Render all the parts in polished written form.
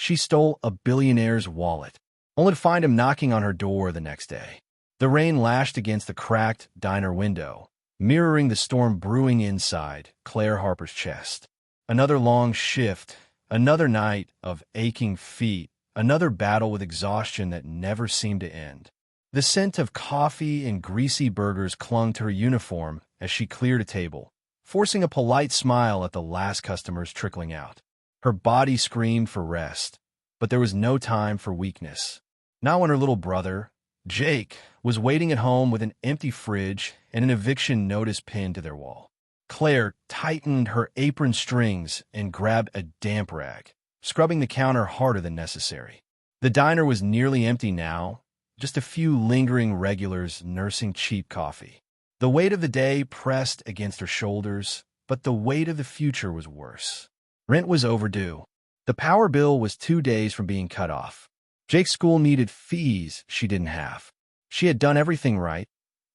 She stole a billionaire's wallet, only to find him knocking on her door the next day. The rain lashed against the cracked diner window, mirroring the storm brewing inside Claire Harper's chest. Another long shift, another night of aching feet, another battle with exhaustion that never seemed to end. The scent of coffee and greasy burgers clung to her uniform as she cleared a table, forcing a polite smile at the last customers trickling out. Her body screamed for rest, but there was no time for weakness. Not when her little brother, Jake, was waiting at home with an empty fridge and an eviction notice pinned to their wall. Claire tightened her apron strings and grabbed a damp rag, scrubbing the counter harder than necessary. The diner was nearly empty now, just a few lingering regulars nursing cheap coffee. The weight of the day pressed against her shoulders, but the weight of the future was worse. Rent was overdue. The power bill was 2 days from being cut off. Jake's school needed fees she didn't have. She had done everything right,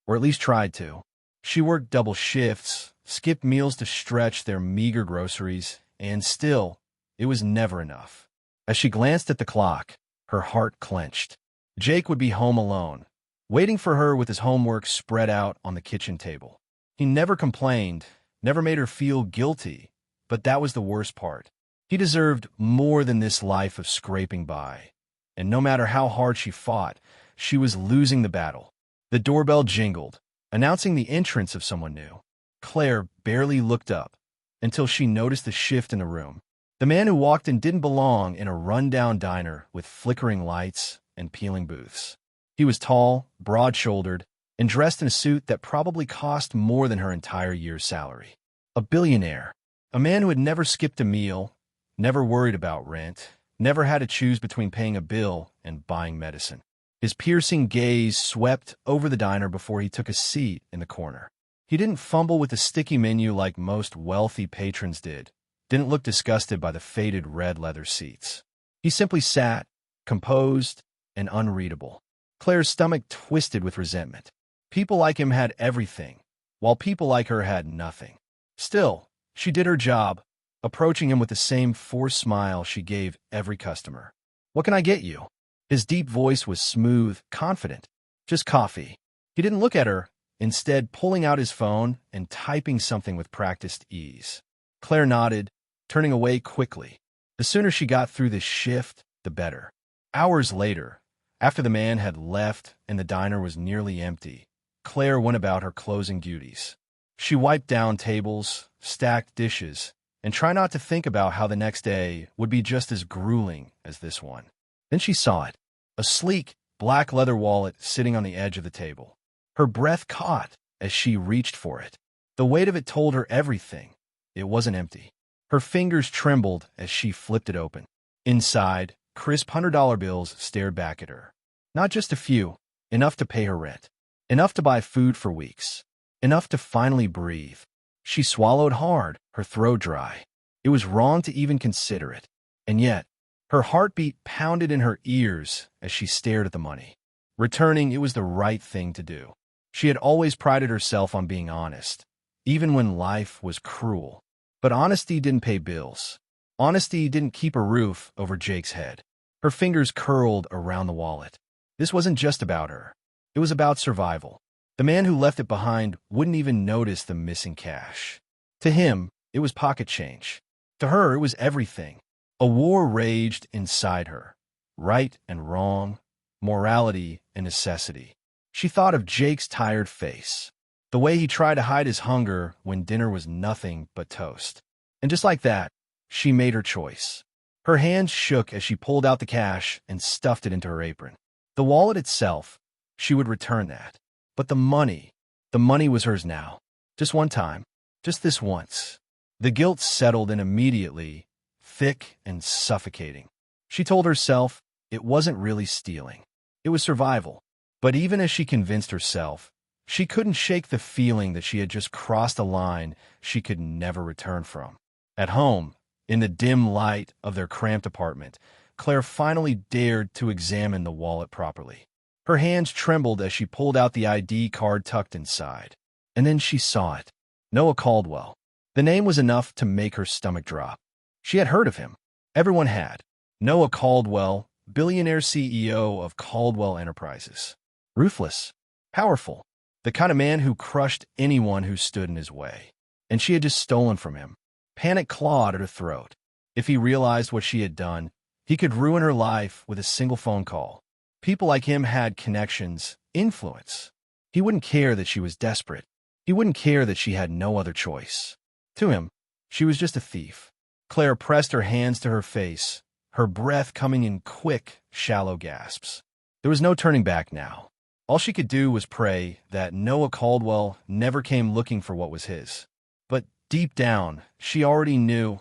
or at least tried to. She worked double shifts, skipped meals to stretch their meager groceries, and still, it was never enough. As she glanced at the clock, her heart clenched. Jake would be home alone, waiting for her with his homework spread out on the kitchen table. He never complained, never made her feel guilty, but that was the worst part. He deserved more than this life of scraping by. And no matter how hard she fought, she was losing the battle. The doorbell jingled, announcing the entrance of someone new. Claire barely looked up until she noticed the shift in the room. The man who walked in didn't belong in a run-down diner with flickering lights and peeling booths. He was tall, broad-shouldered, and dressed in a suit that probably cost more than her entire year's salary. A billionaire. A man who had never skipped a meal, never worried about rent, never had to choose between paying a bill and buying medicine. His piercing gaze swept over the diner before he took a seat in the corner. He didn't fumble with the sticky menu like most wealthy patrons didn't look disgusted by the faded red leather seats. He simply sat, composed and unreadable. Claire's stomach twisted with resentment. People like him had everything, while people like her had nothing. Still, she did her job, approaching him with the same forced smile she gave every customer. "What can I get you?" His deep voice was smooth, confident. "Just coffee." He didn't look at her, instead pulling out his phone and typing something with practiced ease. Claire nodded, turning away quickly. The sooner she got through this shift, the better. Hours later, after the man had left and the diner was nearly empty, Claire went about her closing duties. She wiped down tables, stacked dishes, and tried not to think about how the next day would be just as grueling as this one. Then she saw it, a sleek, black leather wallet sitting on the edge of the table. Her breath caught as she reached for it. The weight of it told her everything. It wasn't empty. Her fingers trembled as she flipped it open. Inside, crisp $100 bills stared back at her. Not just a few, enough to pay her rent, enough to buy food for weeks, enough to finally breathe. She swallowed hard, her throat dry. It was wrong to even consider it. And yet, her heartbeat pounded in her ears as she stared at the money. Returning, it was the right thing to do. She had always prided herself on being honest, even when life was cruel. But honesty didn't pay bills. Honesty didn't keep a roof over Jake's head. Her fingers curled around the wallet. This wasn't just about her. It was about survival. The man who left it behind wouldn't even notice the missing cash. To him, it was pocket change. To her, it was everything. A war raged inside her. Right and wrong, morality and necessity. She thought of Jake's tired face, the way he tried to hide his hunger when dinner was nothing but toast. And just like that, she made her choice. Her hands shook as she pulled out the cash and stuffed it into her apron. The wallet itself, she would return that. But the money was hers now. Just one time. Just this once. The guilt settled in immediately, thick and suffocating. She told herself it wasn't really stealing. It was survival. But even as she convinced herself, she couldn't shake the feeling that she had just crossed a line she could never return from. At home, in the dim light of their cramped apartment, Claire finally dared to examine the wallet properly. Her hands trembled as she pulled out the ID card tucked inside. And then she saw it. Noah Caldwell. The name was enough to make her stomach drop. She had heard of him. Everyone had. Noah Caldwell, billionaire CEO of Caldwell Enterprises. Ruthless, powerful, the kind of man who crushed anyone who stood in his way. And she had just stolen from him. Panic clawed at her throat. If he realized what she had done, he could ruin her life with a single phone call. People like him had connections, influence. He wouldn't care that she was desperate. He wouldn't care that she had no other choice. To him, she was just a thief. Claire pressed her hands to her face, her breath coming in quick, shallow gasps. There was no turning back now. All she could do was pray that Noah Caldwell never came looking for what was his. But deep down, she already knew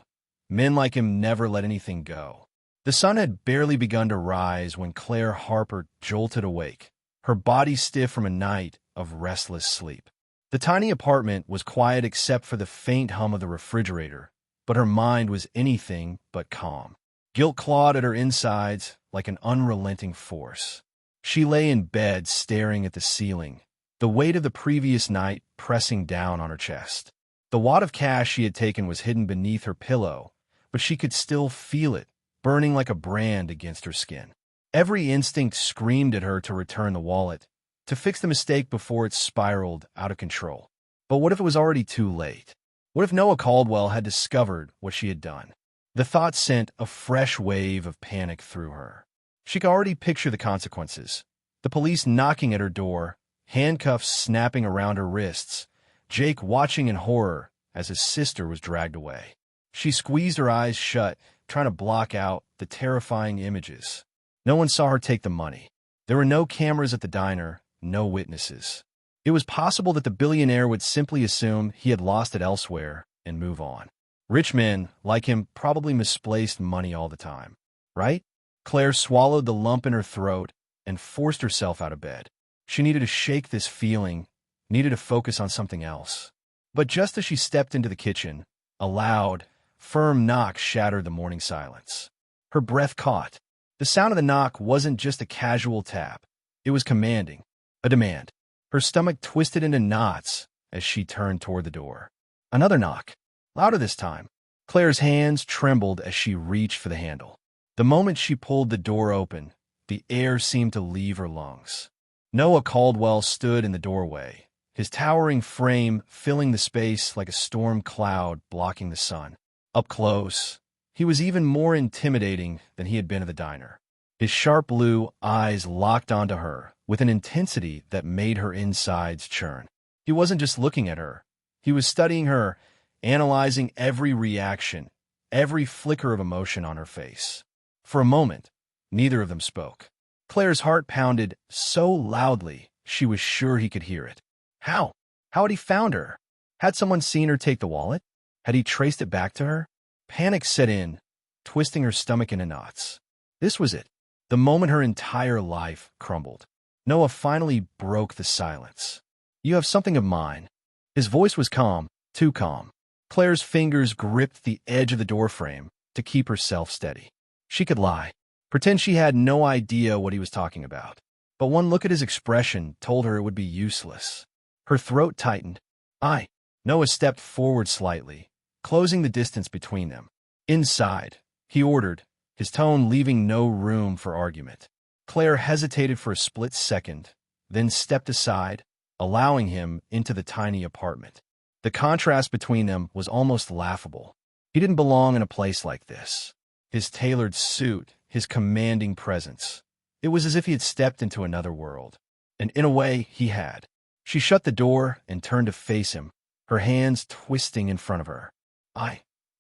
men like him never let anything go. The sun had barely begun to rise when Claire Harper jolted awake, her body stiff from a night of restless sleep. The tiny apartment was quiet except for the faint hum of the refrigerator, but her mind was anything but calm. Guilt clawed at her insides like an unrelenting force. She lay in bed staring at the ceiling, the weight of the previous night pressing down on her chest. The wad of cash she had taken was hidden beneath her pillow, but she could still feel it, burning like a brand against her skin. Every instinct screamed at her to return the wallet, to fix the mistake before it spiraled out of control. But what if it was already too late? What if Noah Caldwell had discovered what she had done? The thought sent a fresh wave of panic through her. She could already picture the consequences. The police knocking at her door, handcuffs snapping around her wrists, Jake watching in horror as his sister was dragged away. She squeezed her eyes shut, trying to block out the terrifying images. No one saw her take the money. There were no cameras at the diner, no witnesses. It was possible that the billionaire would simply assume he had lost it elsewhere and move on. Rich men, like him, probably misplaced money all the time, right? Claire swallowed the lump in her throat and forced herself out of bed. She needed to shake this feeling, needed to focus on something else. But just as she stepped into the kitchen, a loud, firm knock shattered the morning silence. Her breath caught. The sound of the knock wasn't just a casual tap. It was commanding, a demand. Her stomach twisted into knots as she turned toward the door. Another knock, louder this time. Claire's hands trembled as she reached for the handle. The moment she pulled the door open, the air seemed to leave her lungs. Noah Caldwell stood in the doorway, his towering frame filling the space like a storm cloud blocking the sun. Up close, he was even more intimidating than he had been at the diner. His sharp blue eyes locked onto her with an intensity that made her insides churn. He wasn't just looking at her. He was studying her, analyzing every reaction, every flicker of emotion on her face. For a moment, neither of them spoke. Claire's heart pounded so loudly she was sure he could hear it. How? How had he found her? Had someone seen her take the wallet? Had he traced it back to her? Panic set in, twisting her stomach into knots. This was it, the moment her entire life crumbled. Noah finally broke the silence. You have something of mine. His voice was calm, too calm. Claire's fingers gripped the edge of the doorframe to keep herself steady. She could lie, pretend she had no idea what he was talking about. But one look at his expression told her it would be useless. Her throat tightened. Noah stepped forward slightly, closing the distance between them. Inside, he ordered, his tone leaving no room for argument. Claire hesitated for a split second, then stepped aside, allowing him into the tiny apartment. The contrast between them was almost laughable. He didn't belong in a place like this. His tailored suit, his commanding presence. It was as if he had stepped into another world. And in a way, he had. She shut the door and turned to face him, her hands twisting in front of her.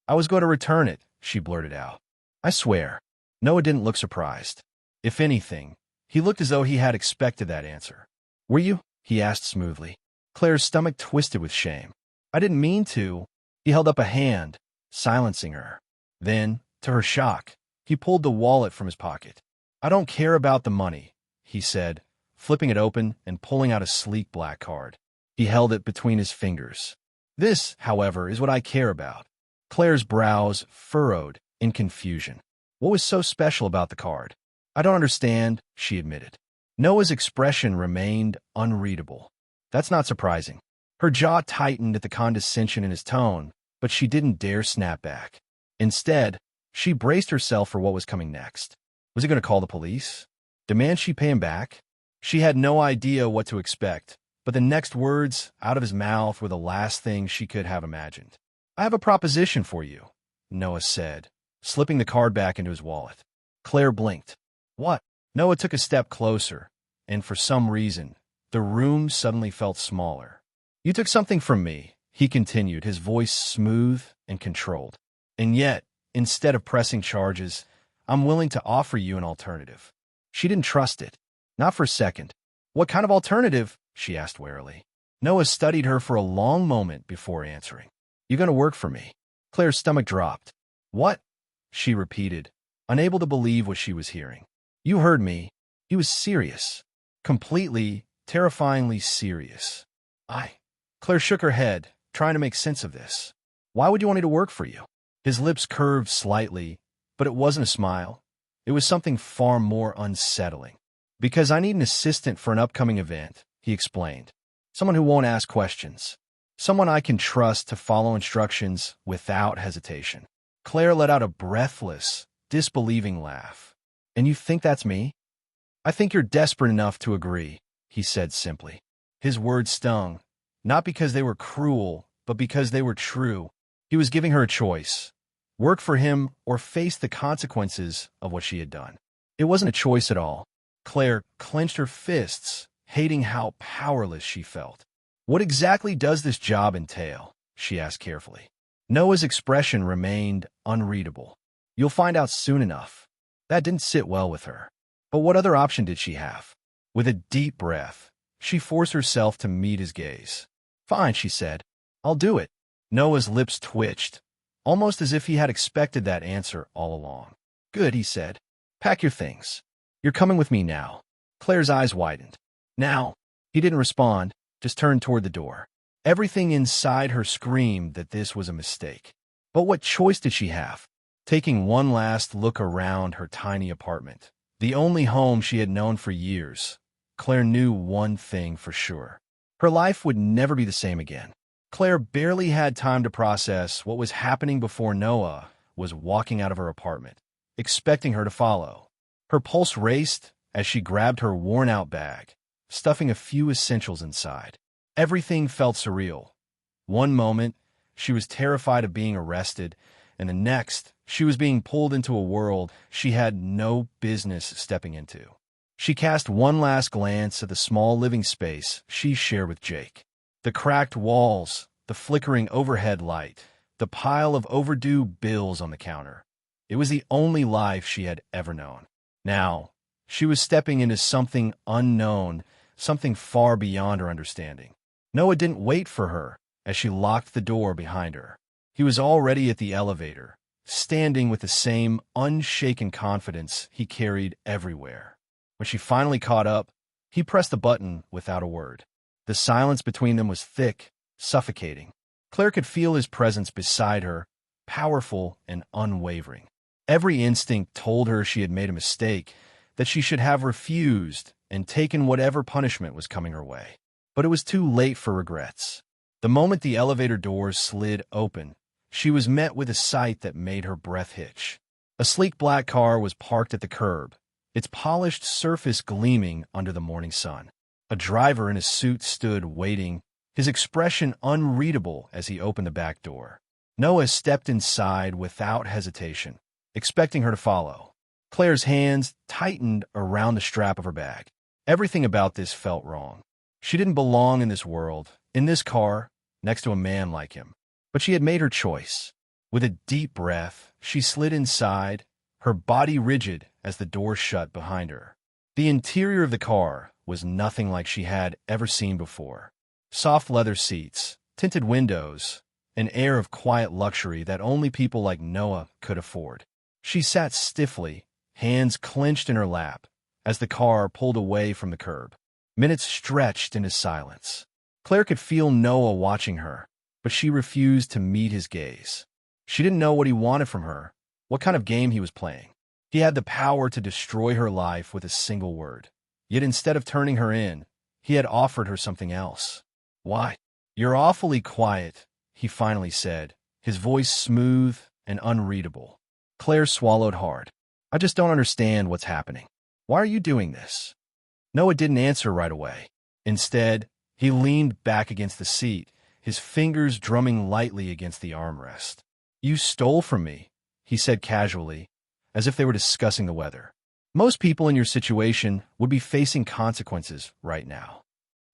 I was going to return it, she blurted out. I swear. Noah didn't look surprised. If anything, he looked as though he had expected that answer. Were you? He asked smoothly. Claire's stomach twisted with shame. I didn't mean to. He held up a hand, silencing her. Then, to her shock, he pulled the wallet from his pocket. I don't care about the money, he said, flipping it open and pulling out a sleek black card. He held it between his fingers. This, however, is what I care about. Claire's brows furrowed in confusion. What was so special about the card? I don't understand, she admitted. Noah's expression remained unreadable. That's not surprising. Her jaw tightened at the condescension in his tone, but she didn't dare snap back. Instead, She braced herself for what was coming next. Was he going to call the police? Demand she pay him back? She had no idea what to expect, but the next words out of his mouth were the last thing she could have imagined. I have a proposition for you, Noah said, slipping the card back into his wallet. Claire blinked. What? Noah took a step closer, and for some reason, the room suddenly felt smaller. You took something from me, he continued, his voice smooth and controlled. And yet, instead of pressing charges, I'm willing to offer you an alternative. She didn't trust it. Not for a second. What kind of alternative? She asked warily. Noah studied her for a long moment before answering. You're going to work for me. Claire's stomach dropped. What? She repeated, unable to believe what she was hearing. You heard me. He was serious. Completely, terrifyingly serious. Claire shook her head, trying to make sense of this. Why would you want me to work for you? His lips curved slightly, but it wasn't a smile. It was something far more unsettling. Because I need an assistant for an upcoming event, he explained. Someone who won't ask questions. Someone I can trust to follow instructions without hesitation. Claire let out a breathless, disbelieving laugh. And you think that's me? I think you're desperate enough to agree, he said simply. His words stung, not because they were cruel, but because they were true. He was giving her a choice. Work for him or face the consequences of what she had done. It wasn't a choice at all. Claire clenched her fists, hating how powerless she felt. What exactly does this job entail? She asked carefully. Noah's expression remained unreadable. You'll find out soon enough. That didn't sit well with her. But what other option did she have? With a deep breath, she forced herself to meet his gaze. Fine, she said. I'll do it. Noah's lips twitched, almost as if he had expected that answer all along. Good, he said. Pack your things. You're coming with me now. Claire's eyes widened. Now? He didn't respond, just turned toward the door. Everything inside her screamed that this was a mistake. But what choice did she have? Taking one last look around her tiny apartment, the only home she had known for years, Claire knew one thing for sure. Her life would never be the same again. Claire barely had time to process what was happening before Noah was walking out of her apartment, expecting her to follow. Her pulse raced as she grabbed her worn-out bag, stuffing a few essentials inside. Everything felt surreal. One moment, she was terrified of being arrested, and the next, she was being pulled into a world she had no business stepping into. She cast one last glance at the small living space she shared with Jake. The cracked walls, the flickering overhead light, the pile of overdue bills on the counter. It was the only life she had ever known. Now, she was stepping into something unknown, something far beyond her understanding. Noah didn't wait for her as she locked the door behind her. He was already at the elevator, standing with the same unshaken confidence he carried everywhere. When she finally caught up, he pressed the button without a word. The silence between them was thick, suffocating. Claire could feel his presence beside her, powerful and unwavering. Every instinct told her she had made a mistake, that she should have refused and taken whatever punishment was coming her way. But it was too late for regrets. The moment the elevator doors slid open, she was met with a sight that made her breath hitch. A sleek black car was parked at the curb, its polished surface gleaming under the morning sun. A driver in a suit stood waiting, his expression unreadable as he opened the back door. Noah stepped inside without hesitation, expecting her to follow. Claire's hands tightened around the strap of her bag. Everything about this felt wrong. She didn't belong in this world, in this car, next to a man like him. But she had made her choice. With a deep breath, she slid inside, her body rigid as the door shut behind her. The interior of the car was nothing like she had ever seen before. Soft leather seats, tinted windows, an air of quiet luxury that only people like Noah could afford. She sat stiffly, hands clenched in her lap, as the car pulled away from the curb. Minutes stretched into silence. Claire could feel Noah watching her, but she refused to meet his gaze. She didn't know what he wanted from her, what kind of game he was playing. He had the power to destroy her life with a single word. Yet instead of turning her in, he had offered her something else. Why? You're awfully quiet, he finally said, his voice smooth and unreadable. Claire swallowed hard. I just don't understand what's happening. Why are you doing this? Noah didn't answer right away. Instead, he leaned back against the seat, his fingers drumming lightly against the armrest. You stole from me, he said casually, as if they were discussing the weather. Most people in your situation would be facing consequences right now.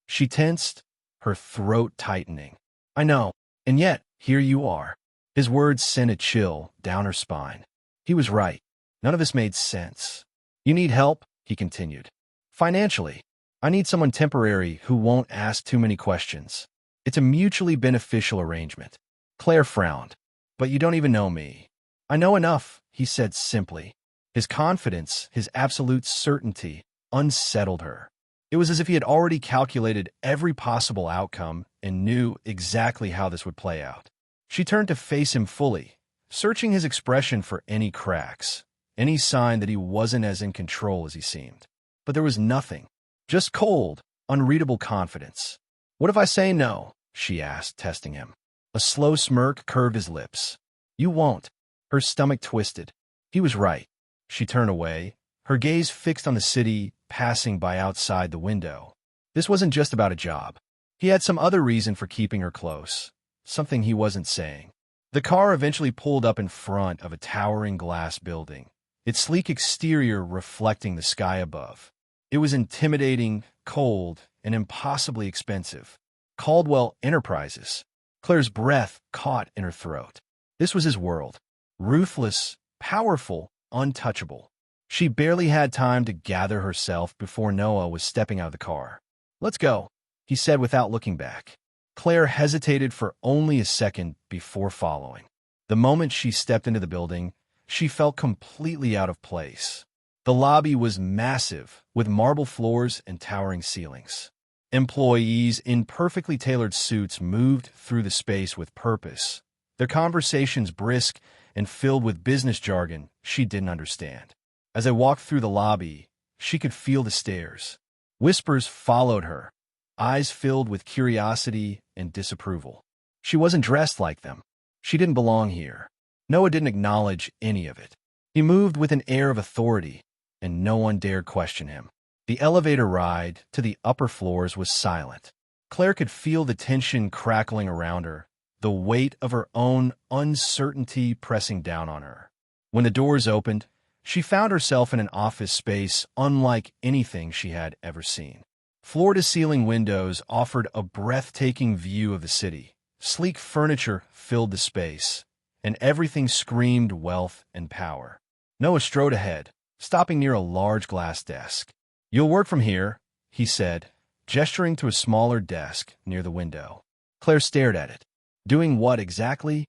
She tensed, her throat tightening. I know, and yet, here you are. His words sent a chill down her spine. He was right. None of this made sense. You need help, he continued. Financially. I need someone temporary who won't ask too many questions. It's a mutually beneficial arrangement. Claire frowned. But you don't even know me. I know enough, he said simply. His confidence, his absolute certainty, unsettled her. It was as if he had already calculated every possible outcome and knew exactly how this would play out. She turned to face him fully, searching his expression for any cracks, any sign that he wasn't as in control as he seemed. But there was nothing, just cold, unreadable confidence. What if I say no? She asked, testing him. A slow smirk curved his lips. You won't. Her stomach twisted. He was right. She turned away, her gaze fixed on the city passing by outside the window. This wasn't just about a job. He had some other reason for keeping her close, something he wasn't saying. The car eventually pulled up in front of a towering glass building, its sleek exterior reflecting the sky above. It was intimidating, cold, and impossibly expensive. Caldwell Enterprises. Claire's breath caught in her throat. This was his world. Ruthless, powerful, untouchable. She barely had time to gather herself before Noah was stepping out of the car. Let's go, he said without looking back. Claire hesitated for only a second before following. The moment she stepped into the building, she felt completely out of place. The lobby was massive, with marble floors and towering ceilings. Employees in perfectly tailored suits moved through the space with purpose, their conversations brisk and filled with business jargon she didn't understand. As they walked through the lobby, she could feel the stares. Whispers followed her, eyes filled with curiosity and disapproval. She wasn't dressed like them. She didn't belong here. Noah didn't acknowledge any of it. He moved with an air of authority, and no one dared question him. The elevator ride to the upper floors was silent. Claire could feel the tension crackling around her, the weight of her own uncertainty pressing down on her. When the doors opened, she found herself in an office space unlike anything she had ever seen. Floor-to-ceiling windows offered a breathtaking view of the city. Sleek furniture filled the space, and everything screamed wealth and power. Noah strode ahead, stopping near a large glass desk. You'll work from here, he said, gesturing to a smaller desk near the window. Claire stared at it. Doing what exactly?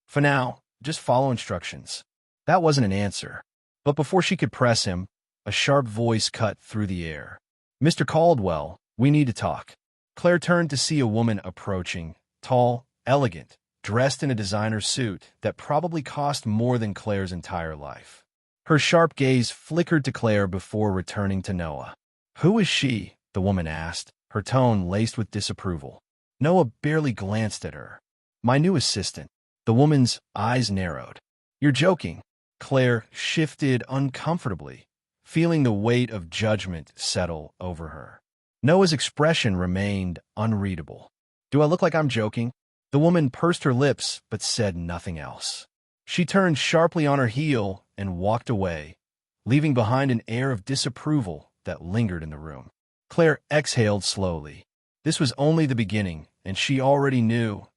For now, just follow instructions. That wasn't an answer. But before she could press him, a sharp voice cut through the air. Mr. Caldwell, we need to talk. Claire turned to see a woman approaching, tall, elegant, dressed in a designer suit that probably cost more than Claire's entire life. Her sharp gaze flickered to Claire before returning to Noah. Who is she? The woman asked, her tone laced with disapproval. Noah barely glanced at her. My new assistant. The woman's eyes narrowed. You're joking. Claire shifted uncomfortably, feeling the weight of judgment settle over her. Noah's expression remained unreadable. Do I look like I'm joking? The woman pursed her lips but said nothing else. She turned sharply on her heel and walked away, leaving behind an air of disapproval that lingered in the room. Claire exhaled slowly. This was only the beginning, and she already knew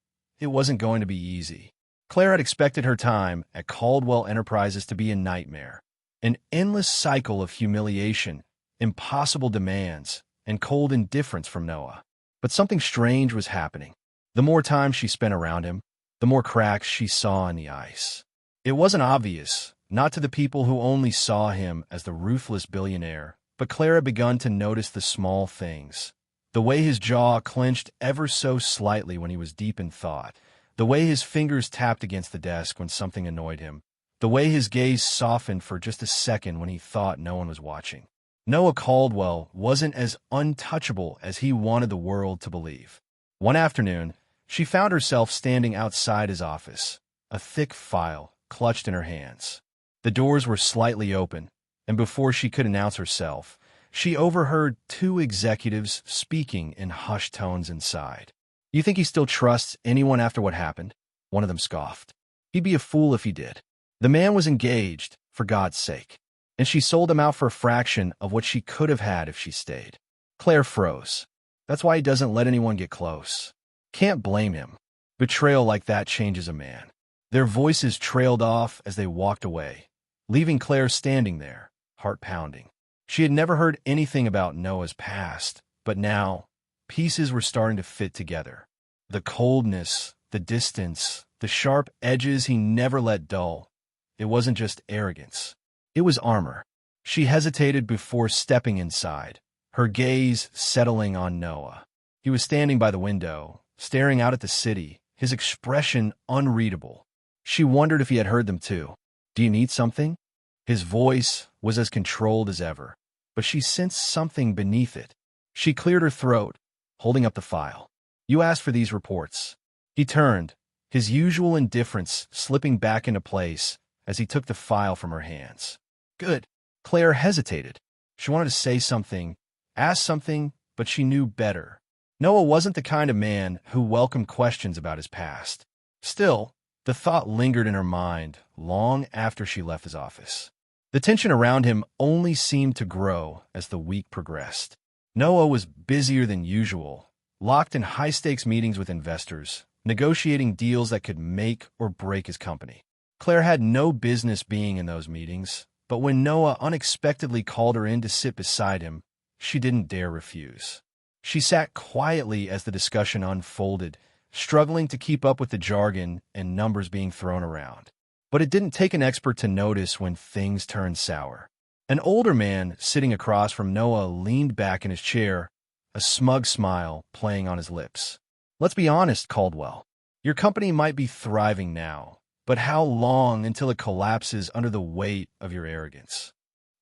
it wasn't going to be easy. Claire had expected her time at Caldwell Enterprises to be a nightmare, an endless cycle of humiliation, impossible demands, and cold indifference from Noah. But something strange was happening. The more time she spent around him, the more cracks she saw in the ice. It wasn't obvious, not to the people who only saw him as the ruthless billionaire, but Claire had begun to notice the small things. The way his jaw clenched ever so slightly when he was deep in thought, the way his fingers tapped against the desk when something annoyed him, the way his gaze softened for just a second when he thought no one was watching. Noah Caldwell wasn't as untouchable as he wanted the world to believe. One afternoon, she found herself standing outside his office, a thick file clutched in her hands. The doors were slightly open, and before she could announce herself, she overheard two executives speaking in hushed tones inside. "You think he still trusts anyone after what happened?" One of them scoffed. "He'd be a fool if he did. The man was engaged, for God's sake, and she sold him out for a fraction of what she could have had if she stayed." Claire froze. "That's why he doesn't let anyone get close." Can't blame him. Betrayal like that changes a man. Their voices trailed off as they walked away, leaving Claire standing there, heart pounding. She had never heard anything about Noah's past, but now, pieces were starting to fit together. The coldness, the distance, the sharp edges he never let dull. It wasn't just arrogance. It was armor. She hesitated before stepping inside, her gaze settling on Noah. He was standing by the window, staring out at the city, his expression unreadable. She wondered if he had heard them too. "Do you need something?" His voice was as controlled as ever, but she sensed something beneath it. She cleared her throat, holding up the file. "You asked for these reports." He turned, his usual indifference slipping back into place as he took the file from her hands. "Good." Claire hesitated. She wanted to say something, ask something, but she knew better. Noah wasn't the kind of man who welcomed questions about his past. Still, the thought lingered in her mind long after she left his office. The tension around him only seemed to grow as the week progressed. Noah was busier than usual, locked in high-stakes meetings with investors, negotiating deals that could make or break his company. Claire had no business being in those meetings, but when Noah unexpectedly called her in to sit beside him, she didn't dare refuse. She sat quietly as the discussion unfolded, struggling to keep up with the jargon and numbers being thrown around. But it didn't take an expert to notice when things turned sour. An older man sitting across from Noah leaned back in his chair, a smug smile playing on his lips. "Let's be honest, Caldwell. Your company might be thriving now, but how long until it collapses under the weight of your arrogance?"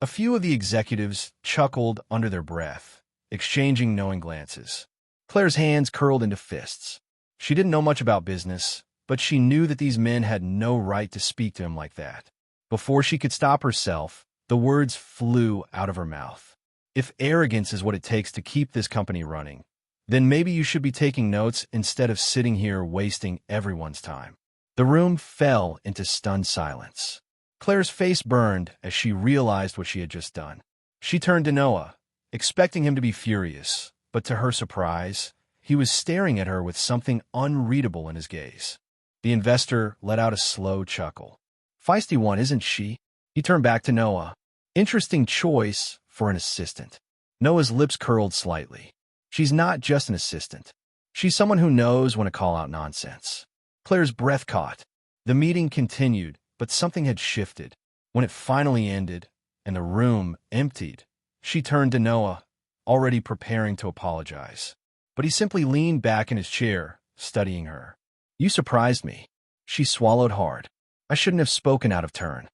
A few of the executives chuckled under their breath, exchanging knowing glances. Claire's hands curled into fists. She didn't know much about business, but she knew that these men had no right to speak to him like that. Before she could stop herself, the words flew out of her mouth. "If arrogance is what it takes to keep this company running, then maybe you should be taking notes instead of sitting here wasting everyone's time." The room fell into stunned silence. Claire's face burned as she realized what she had just done. She turned to Noah, expecting him to be furious, but to her surprise, he was staring at her with something unreadable in his gaze. The investor let out a slow chuckle. "Feisty one, isn't she?" He turned back to Noah. "Interesting choice for an assistant." Noah's lips curled slightly. "She's not just an assistant. She's someone who knows when to call out nonsense." Claire's breath caught. The meeting continued, but something had shifted. When it finally ended, and the room emptied, she turned to Noah, already preparing to apologize. But he simply leaned back in his chair, studying her. "You surprised me." She swallowed hard. "I shouldn't have spoken out of turn."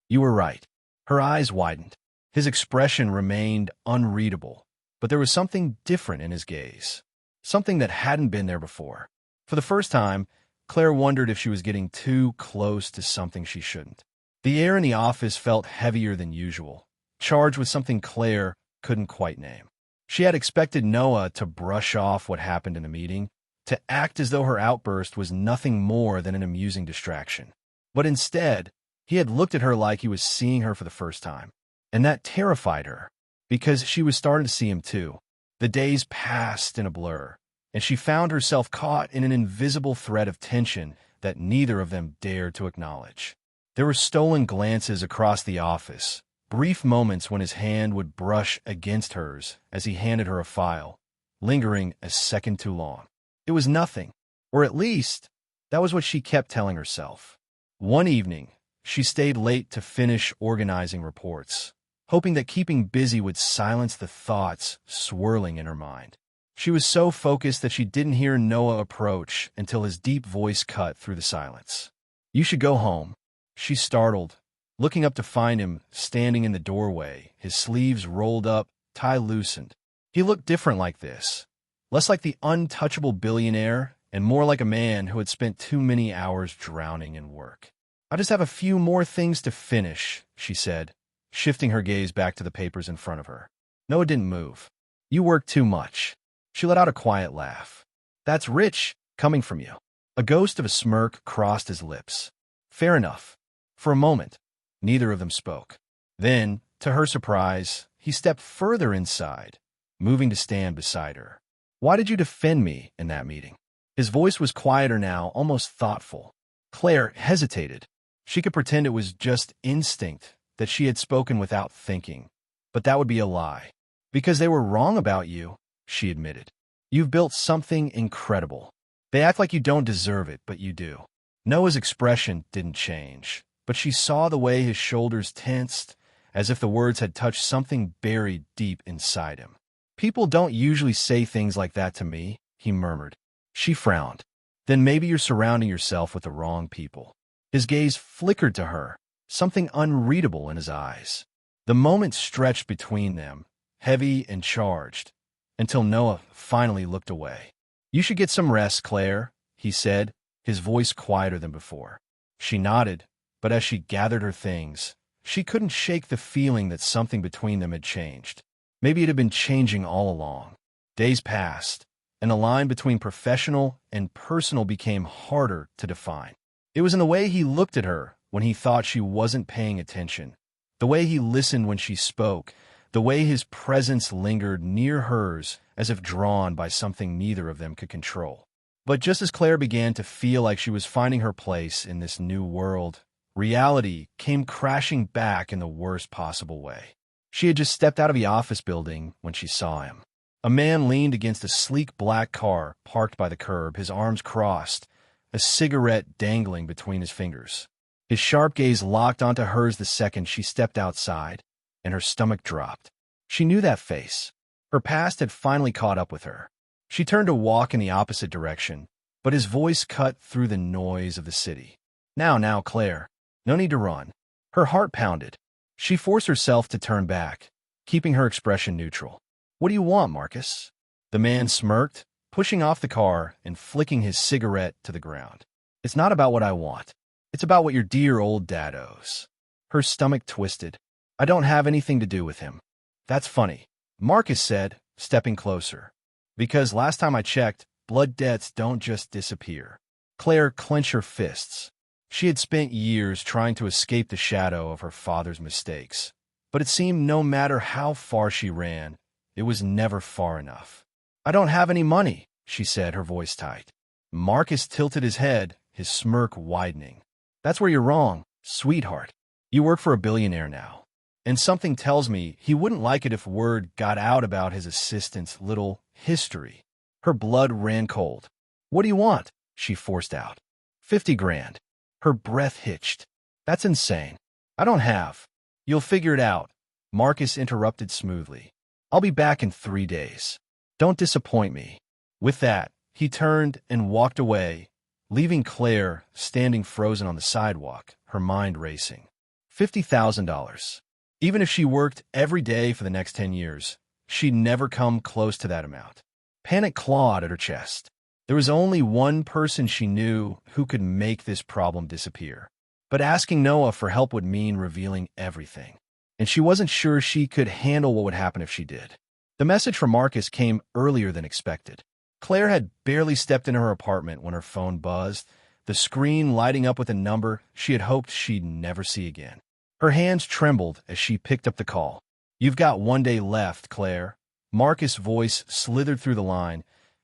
You were right." Her eyes widened. His expression remained unreadable, but there was something different in his gaze. Something that hadn't been there before. For the first time, Claire wondered if she was getting too close to something she shouldn't. The air in the office felt heavier than usual, charged with something Claire couldn't quite name. She had expected Noah to brush off what happened in the meeting, to act as though her outburst was nothing more than an amusing distraction. But instead, he had looked at her like he was seeing her for the first time. And that terrified her, because she was starting to see him too. The days passed in a blur, and she found herself caught in an invisible thread of tension that neither of them dared to acknowledge. There were stolen glances across the office, brief moments when his hand would brush against hers as he handed her a file, lingering a second too long. It was nothing, or at least, that was what she kept telling herself. One evening, she stayed late to finish organizing reports, hoping that keeping busy would silence the thoughts swirling in her mind. She was so focused that she didn't hear Noah approach until his deep voice cut through the silence. "You should go home." She startled, looking up to find him standing in the doorway, his sleeves rolled up, tie loosened. He looked different like this, less like the untouchable billionaire and more like a man who had spent too many hours drowning in work. "I just have a few more things to finish," she said, shifting her gaze back to the papers in front of her. Noah didn't move. "You work too much." She let out a quiet laugh. "That's rich, coming from you." A ghost of a smirk crossed his lips. "Fair enough." For a moment, neither of them spoke. Then, to her surprise, he stepped further inside, moving to stand beside her. "Why did you defend me in that meeting?" His voice was quieter now, almost thoughtful. Claire hesitated. She could pretend it was just instinct, that she had spoken without thinking. But that would be a lie. "Because they were wrong about you," she admitted. "You've built something incredible. They act like you don't deserve it, but you do." Noah's expression didn't change, but she saw the way his shoulders tensed, as if the words had touched something buried deep inside him. "People don't usually say things like that to me," he murmured. She frowned. "Then maybe you're surrounding yourself with the wrong people." His gaze flickered to her, something unreadable in his eyes. The moment stretched between them, heavy and charged, until Noah finally looked away. "You should get some rest, Claire," he said, his voice quieter than before. She nodded, but as she gathered her things, she couldn't shake the feeling that something between them had changed. Maybe it had been changing all along. Days passed, and the line between professional and personal became harder to define. It was in the way he looked at her when he thought she wasn't paying attention, the way he listened when she spoke, the way his presence lingered near hers as if drawn by something neither of them could control. But just as Claire began to feel like she was finding her place in this new world, reality came crashing back in the worst possible way. She had just stepped out of the office building when she saw him. A man leaned against a sleek black car parked by the curb, his arms crossed, a cigarette dangling between his fingers. His sharp gaze locked onto hers the second she stepped outside, and her stomach dropped. She knew that face. Her past had finally caught up with her. She turned to walk in the opposite direction, but his voice cut through the noise of the city. Now, Claire. No need to run." Her heart pounded. She forced herself to turn back, keeping her expression neutral. "What do you want, Marcus?" The man smirked, pushing off the car and flicking his cigarette to the ground. "It's not about what I want. It's about what your dear old dad owes." Her stomach twisted. "I don't have anything to do with him." "That's funny," Marcus said, stepping closer. "Because last time I checked, blood debts don't just disappear." Claire clenched her fists. She had spent years trying to escape the shadow of her father's mistakes, but it seemed no matter how far she ran, it was never far enough. "I don't have any money," she said, her voice tight. Marcus tilted his head, his smirk widening. "That's where you're wrong, sweetheart. You work for a billionaire now. And something tells me he wouldn't like it if word got out about his assistant's little history." Her blood ran cold. "What do you want?" she forced out. 50 grand. Her breath hitched. "That's insane. I don't have." "You'll figure it out," Marcus interrupted smoothly. "I'll be back in 3 days. Don't disappoint me." With that, he turned and walked away, leaving Claire standing frozen on the sidewalk, her mind racing. $50,000. Even if she worked every day for the next 10 years, she'd never come close to that amount. Panic clawed at her chest. There was only one person she knew who could make this problem disappear. But asking Noah for help would mean revealing everything. And she wasn't sure she could handle what would happen if she did. The message from Marcus came earlier than expected. Claire had barely stepped into her apartment when her phone buzzed, the screen lighting up with a number she had hoped she'd never see again. Her hands trembled as she picked up the call. "You've got 1 day left, Claire." Marcus' voice slithered through the line,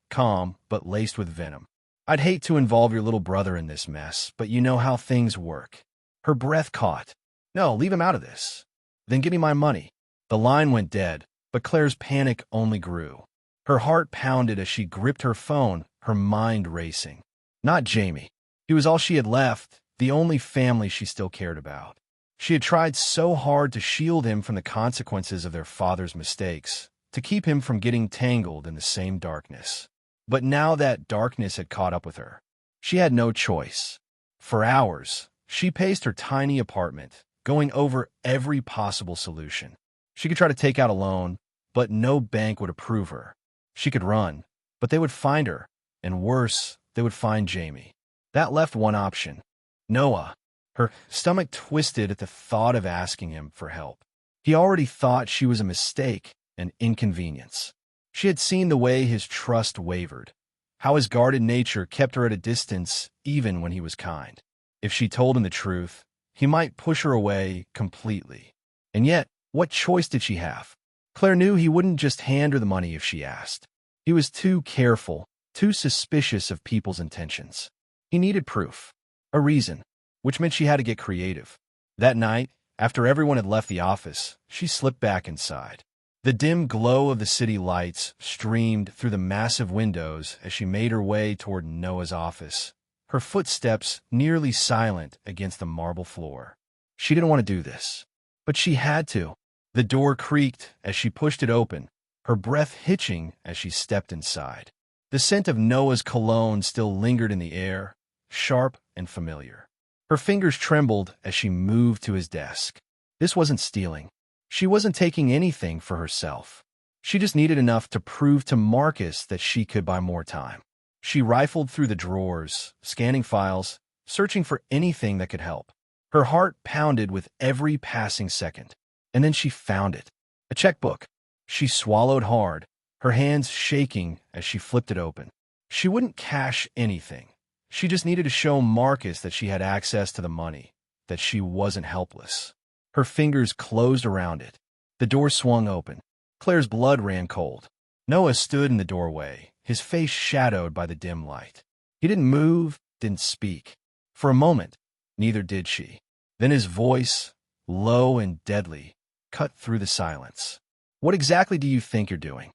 calm but laced with venom. "I'd hate to involve your little brother in this mess, but you know how things work." Her breath caught. "No, leave him out of this." "Then give me my money." The line went dead, but Claire's panic only grew. Her heart pounded as she gripped her phone, her mind racing. Not Jamie. He was all she had left, the only family she still cared about. She had tried so hard to shield him from the consequences of their father's mistakes, to keep him from getting tangled in the same darkness. But now that darkness had caught up with her. She had no choice. For hours, she paced her tiny apartment, going over every possible solution. She could try to take out a loan, but no bank would approve her. She could run, but they would find her, and worse, they would find Jamie. That left one option. Noah. Her stomach twisted at the thought of asking him for help. He already thought she was a mistake, an inconvenience. She had seen the way his trust wavered, how his guarded nature kept her at a distance even when he was kind. If she told him the truth, he might push her away completely. And yet, what choice did she have? Claire knew he wouldn't just hand her the money if she asked. He was too careful, too suspicious of people's intentions. He needed proof, a reason, which meant she had to get creative. That night, after everyone had left the office, she slipped back inside. The dim glow of the city lights streamed through the massive windows as she made her way toward Noah's office, her footsteps nearly silent against the marble floor. She didn't want to do this, but she had to. The door creaked as she pushed it open, her breath hitching as she stepped inside. The scent of Noah's cologne still lingered in the air, sharp and familiar. Her fingers trembled as she moved to his desk. This wasn't stealing. She wasn't taking anything for herself. She just needed enough to prove to Marcus that she could buy more time. She rifled through the drawers, scanning files, searching for anything that could help. Her heart pounded with every passing second. And then she found it. A checkbook. She swallowed hard, her hands shaking as she flipped it open. She wouldn't cash anything. She just needed to show Marcus that she had access to the money, that she wasn't helpless. Her fingers closed around it. The door swung open. Claire's blood ran cold. Noah stood in the doorway, his face shadowed by the dim light. He didn't move, didn't speak. For a moment, neither did she. Then his voice, low and deadly, cut through the silence. "What exactly do you think you're doing?"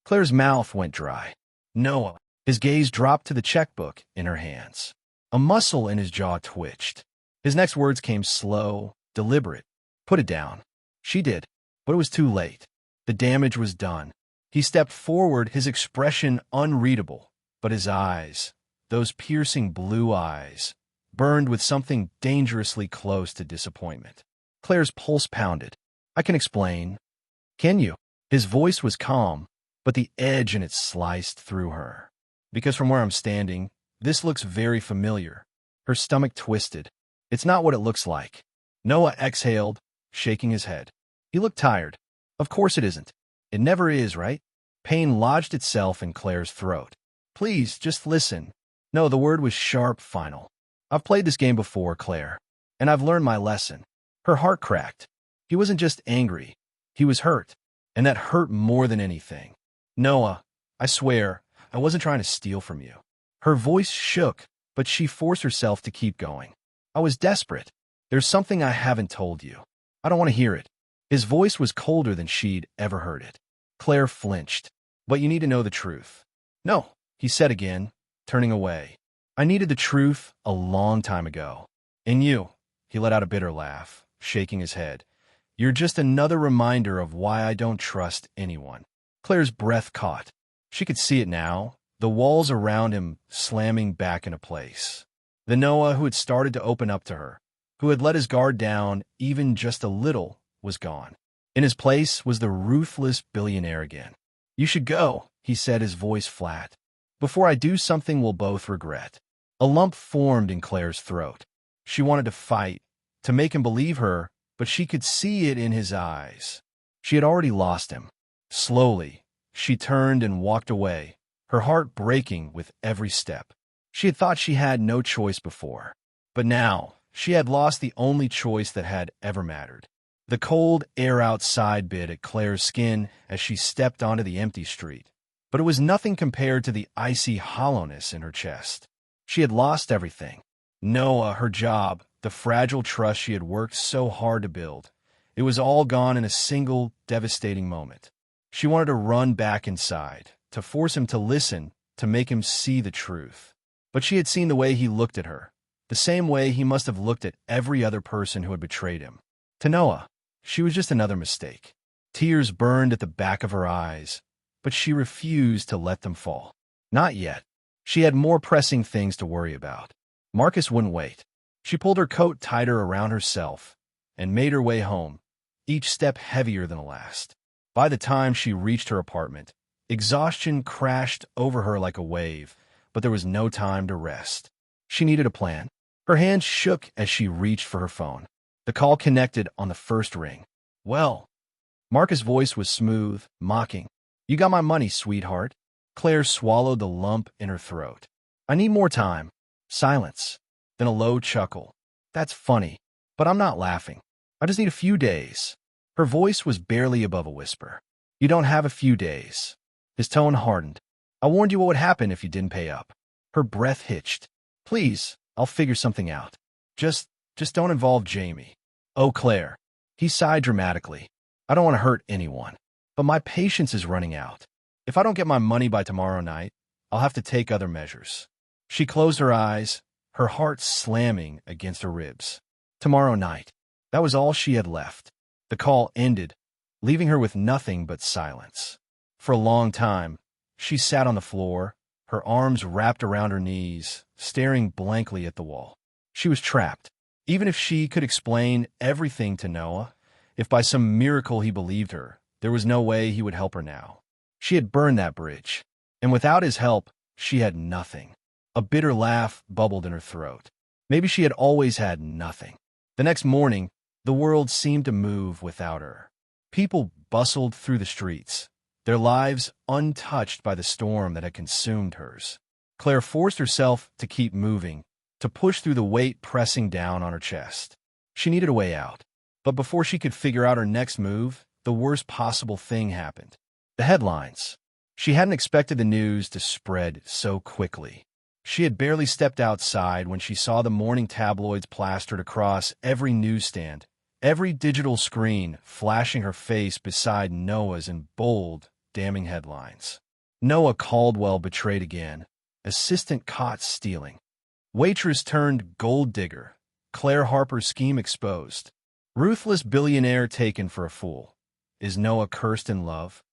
Claire's mouth went dry. "Noah." His gaze dropped to the checkbook in her hands. A muscle in his jaw twitched. His next words came slow, deliberate. "Put it down." She did, but it was too late. The damage was done. He stepped forward, his expression unreadable, but his eyes, those piercing blue eyes, burned with something dangerously close to disappointment. Claire's pulse pounded. "I can explain." "Can you?" His voice was calm, but the edge in it sliced through her. "Because from where I'm standing, this looks very familiar." Her stomach twisted. "It's not what it looks like." Noah exhaled, shaking his head. He looked tired. "Of course it isn't. It never is, right?" Pain lodged itself in Claire's throat. "Please, just listen." No, the word was sharp, final. "I've played this game before, Claire, and I've learned my lesson." Her heart cracked. He wasn't just angry. He was hurt, and that hurt more than anything. "Noah, I swear, I wasn't trying to steal from you." Her voice shook, but she forced herself to keep going. "I was desperate. There's something I haven't told you. I don't want to hear it." His voice was colder than she'd ever heard it. Claire flinched. "But you need to know the truth." "No," he said again, turning away. "I needed the truth a long time ago. And you," he let out a bitter laugh, shaking his head, "you're just another reminder of why I don't trust anyone." Claire's breath caught. She could see it now, the walls around him slamming back into place. The Noah who had started to open up to her, who had let his guard down even just a little, was gone. In his place was the ruthless billionaire again. "You should go," he said, his voice flat, "before I do something we'll both regret." A lump formed in Claire's throat. She wanted to fight, to make him believe her, but she could see it in his eyes. She had already lost him. Slowly, she turned and walked away, her heart breaking with every step. She had thought she had no choice before, but now she had lost the only choice that had ever mattered. The cold air outside bit at Claire's skin as she stepped onto the empty street, but it was nothing compared to the icy hollowness in her chest. She had lost everything. Noah, her job, the fragile trust she had worked so hard to build. It was all gone in a single, devastating moment. She wanted to run back inside, to force him to listen, to make him see the truth. But she had seen the way he looked at her, the same way he must have looked at every other person who had betrayed him. To Noah, she was just another mistake. Tears burned at the back of her eyes, but she refused to let them fall. Not yet. She had more pressing things to worry about. Marcus wouldn't wait. She pulled her coat tighter around herself and made her way home, each step heavier than the last. By the time she reached her apartment, exhaustion crashed over her like a wave, but there was no time to rest. She needed a plan. Her hand shook as she reached for her phone. The call connected on the first ring. "Well," Marcus' voice was smooth, mocking. "You got my money, sweetheart." Claire swallowed the lump in her throat. "I need more time." Silence. Then a low chuckle. "That's funny, but I'm not laughing. I just need a few days." Her voice was barely above a whisper. "You don't have a few days." His tone hardened. "I warned you what would happen if you didn't pay up." Her breath hitched. "Please, I'll figure something out. Just don't involve Jamie." "Oh, Claire." He sighed dramatically. "I don't want to hurt anyone, but my patience is running out. If I don't get my money by tomorrow night, I'll have to take other measures." She closed her eyes, her heart slamming against her ribs. Tomorrow night. That was all she had left. The call ended, leaving her with nothing but silence. For a long time, she sat on the floor, her arms wrapped around her knees, staring blankly at the wall. She was trapped. Even if she could explain everything to Noah, if by some miracle he believed her, there was no way he would help her now. She had burned that bridge, and without his help, she had nothing. A bitter laugh bubbled in her throat. Maybe she had always had nothing. The next morning, the world seemed to move without her. People bustled through the streets, their lives untouched by the storm that had consumed hers. Claire forced herself to keep moving, to push through the weight pressing down on her chest. She needed a way out. But before she could figure out her next move, the worst possible thing happened. The headlines. She hadn't expected the news to spread so quickly. She had barely stepped outside when she saw the morning tabloids plastered across every newsstand, every digital screen flashing her face beside Noah's in bold, damning headlines. Noah Caldwell betrayed again. Assistant caught stealing. Waitress turned gold digger. Claire Harper's scheme exposed. Ruthless billionaire taken for a fool. Is Noah cursed in love?